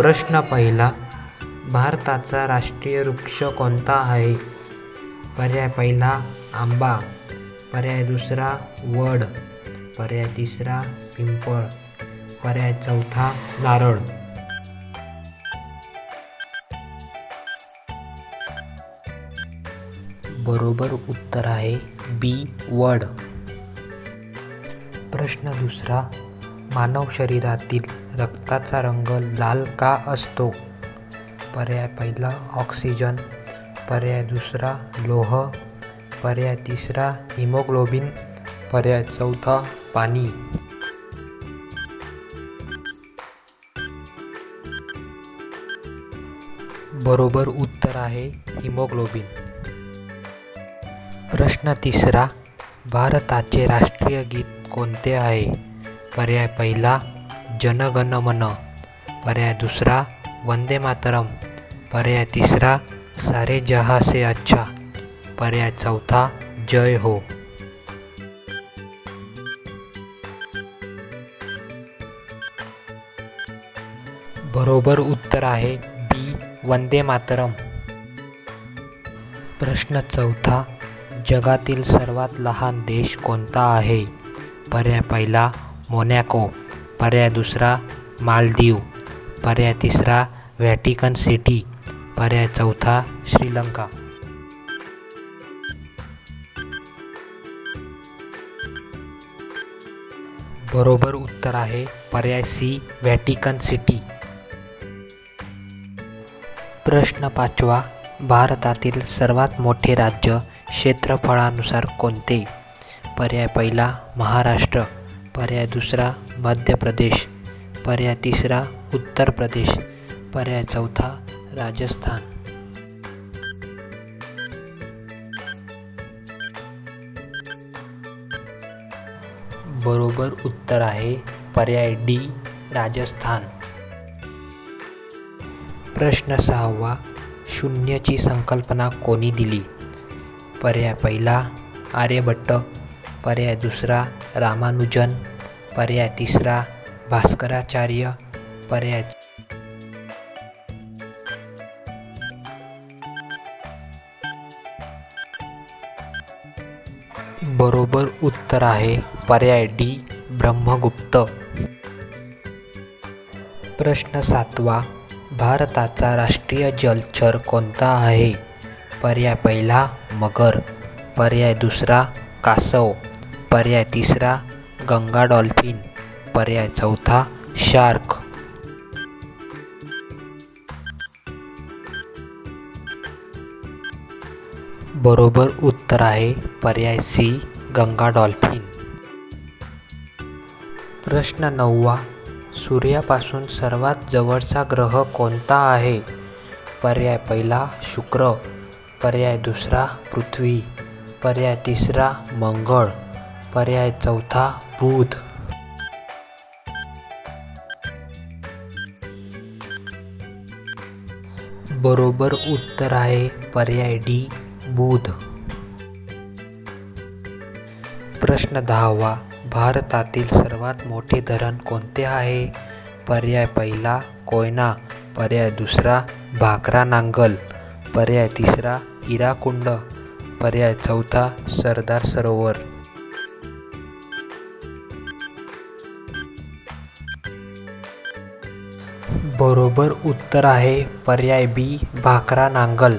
प्रश्न पहिला, भारताचा राष्ट्रीय वृक्ष कोणता आहे? पर्याय पहिला आंबा, पर्याय दुसरा वड, पर्याय तिसरा पिंपळ, पर्याय चौथा नारळ. बरोबर उत्तर आहे बी वड. प्रश्न दुसरा, मानव शरीरातील रक्ताचा रंग लाल का असतो? पर्याय पहिला ऑक्सिजन, पर्याय दुसरा लोह, पर्याय तिसरा हिमोग्लोबिन, पर्याय चौथा पाणी. बरोबर उत्तर आहे हिमोग्लोबिन. प्रश्न तिसरा, भारताचे राष्ट्रीय गीत कोणते आहे? पर्याय पहिला जन गण मन, पर्याय दुसरा वंदे मातरम, पर्याय तिसरा सारे जहां से अच्छा, पर्याय चौथा जय हो. बरोबर उत्तर आहे बी वंदे मातरम. प्रश्न चौथा, जगातील सर्वात लहान देश कोणता आहे? पर्याय पहिला मोनॅको, पर्याय दुसरा मालदीव, पर्याय तिसरा व्हॅटिकन सिटी, पर्याय चौथा श्रीलंका. बरोबर उत्तर आहे पर्याय सी व्हॅटिकन सिटी. प्रश्न पाचवा, भारतातील सर्वात मोठे राज्य क्षेत्रफळानुसार कोणते? पर्याय पहिला महाराष्ट्र, पर्याय दुसरा मध्य प्रदेश, पर्याय तिसरा उत्तर प्रदेश, पर्याय चौथा राजस्थान. बरोबर उत्तर आहे पर्याय डी राजस्थान. प्रश्न सहावा, शून्यची संकल्पना कोणी दिली? पर्याय पहिला आर्यभट्ट, पर्याय दुसरा रामानुजन, पर्याय तिसरा भास्कराचार्य, पर्याय बरोबर उत्तर आहे पर्याय डी ब्रह्मगुप्त. प्रश्न सातवा, भारताचा राष्ट्रीय जलचर कोणता आहे? पर्याय पहिला मगर, पर्याय दुसरा कासव, पर्याय तिसरा गंगा डॉल्फिन, पर्याय चौथा शार्क. बरोबर उत्तर आहे पर्याय सी गंगा डॉल्फिन. प्रश्न नववा, सूर्यापासून सर्वात जवळचा ग्रह कोणता आहे? पर्याय पहिला शुक्र, पर्याय दुसरा पृथ्वी, पर्याय तिसरा मंगळ, पर्याय चौथा बुध. बरोबर उत्तर आहे पर्याय डी बुध. प्रश्न दहावा, भारतातील सर्वात मोठे धरण कोणते आहे? पर्याय पहिला कोयना, पर्याय दुसरा भाकरा नांगल, पर्याय तिसरा हिराकुंड, पर्याय चौथा सरदार सरोवर. बरोबर उत्तर आहे पर्याय बी भाकरा नांगल.